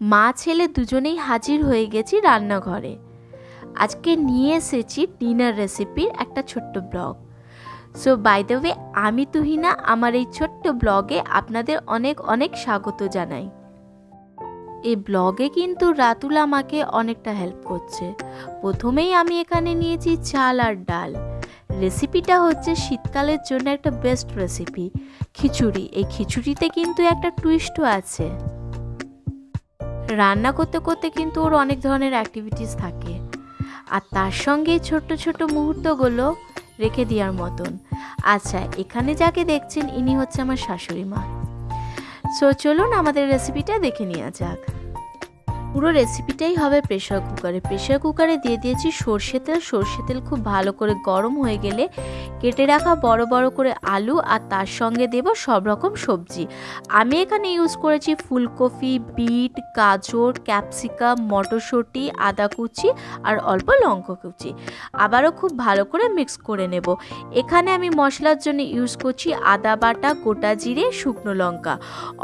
মা ছেলে দুজনেই হাজির হয়ে গেছি রান্নাঘরে। আজকে নিয়ে এসেছি ডিনার রেসিপির একটা ছোট্ট blog. So by the way, আমি তুহিনা, আমার এই ছোট্ট ব্লগে আপনাদের অনেক অনেক স্বাগত জানাই। এই ব্লগে কিন্তু রাতুল আমাকে অনেকটা হেল্প করছে। প্রথমেই আমি এখানে নিয়েছি চাল আর ডাল। রেসিপিটা হচ্ছে শীতকালের জন্য একটা বেস্ট রেসিপি, খিচুড়ি। এই খিচুড়িতে কিন্তু একটা টুইস্টও আছে। রান্না করতে করতে কিন্তু ওর অনেক ধরনের অ্যাক্টিভিটিস থাকে, আর তার সঙ্গে ছোট্ট ছোট্ট মুহূর্তগুলো রেখে দেওয়ার মতন। আচ্ছা, এখানে যাকে দেখছেন ইনি হচ্ছে আমার শাশুড়ি মা। সো চলুন আমাদের রেসিপিটা দেখে নেওয়া যাক। পুরো রেসিপিটাই হবে প্রেশার কুকারে। প্রেশার কুকারে দিয়ে দিয়েছি সর্ষে তেল। সর্ষে তেল খুব ভালো করে গরম হয়ে গেলে কেটে রাখা বড় বড় করে আলু, আর তার সঙ্গে দেব সব রকম সবজি। আমি এখানে ইউজ করেছি ফুলকপি, বিট, গাজর, ক্যাপসিকাম, মটরশুঁটি, আদা কুচি আর অল্প লঙ্কা কুচি। আবারও খুব ভালো করে মিক্স করে নেব। এখানে আমি মশলার জন্য ইউজ করছি আদা বাটা, গোটা জিরে, শুকনো লঙ্কা,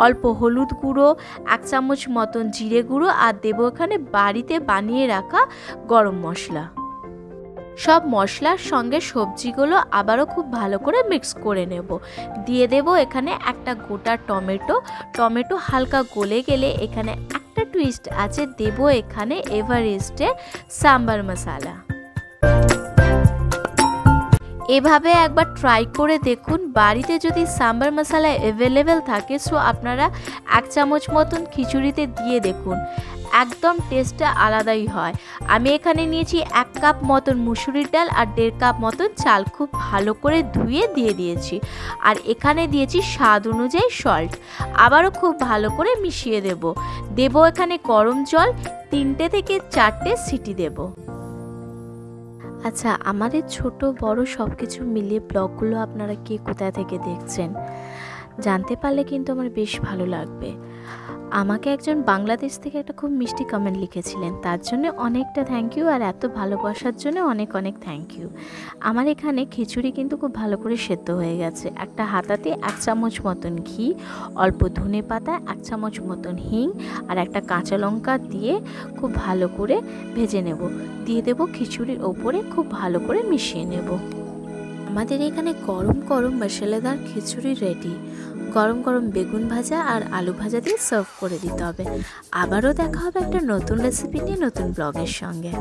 অল্প হলুদ গুঁড়ো, 1 চামচ মতন জিরে গুঁড়ো, আর দেবো এখানে বাড়িতে বানিয়ে রাখা গরম মশলা। সব মশলার সঙ্গে সবজিগুলো আবারও খুব ভালো করে মিক্স করে নেব। দিয়ে দেব এখানে একটা গোটা টমেটো হালকা গলে গেলে এখানে একটা টুইস্ট আছে, দেব এখানে এভারেস্টের সাম্বার মশলা। এভাবে একবার ট্রাই করে দেখুন। বাড়িতে যদি সাম্বার মশলা অ্যাভেলেবেল থাকে, সো আপনারা 1 চামচ মতন খিচুড়িতে দিয়ে দেখুন, একদম টেস্টটা আলাদাই হয়। আমি এখানে নিয়েছি 1 কাপ মতন মুসুরির ডাল আর 1.5 কাপ মতন চাল। খুব ভালো করে ধুয়ে দিয়ে দিয়েছি, আর এখানে দিয়েছি স্বাদ অনুযায়ী সল্ট। আবারও খুব ভালো করে মিশিয়ে দেব এখানে গরম জল। 3টে থেকে 4টে সিটি দেব। আচ্ছা, আমাদের ছোট বড় সব কিছু মিলিয়ে ব্লগগুলো আপনারা কে কোথা থেকে দেখছেন জানতে পারলে কিন্তু আমার বেশ ভালো লাগবে। আমাকে একজন বাংলাদেশ থেকে একটা খুব মিষ্টি কমেন্ট লিখেছিলেন, তার জন্য অনেকটা থ্যাংক ইউ, আর এত ভালোবাসার জন্য অনেক অনেক থ্যাংক ইউ। আমার এখানে খিচুড়ি কিন্তু খুব ভালো করে সেদ্ধ হয়ে গেছে। একটা হাতাতে 1 চামচ মতন ঘি, অল্প ধনে পাতা, 1 চামচ মতন হিং আর একটা কাঁচা লঙ্কা দিয়ে খুব ভালো করে ভেজে নেব। দিয়ে দেব খিচুড়ির ওপরে, খুব ভালো করে মিশিয়ে নেব। আমাদের এখানে গরম গরম মশলাদার খিচুড়ি রেডি। গরম গরম বেগুন ভাজা আর আলু ভাজা দিয়ে সার্ভ করে দিতে হবে। আবারও দেখা হবে একটা নতুন রেসিপি নিয়ে, নতুন ব্লগের সঙ্গে।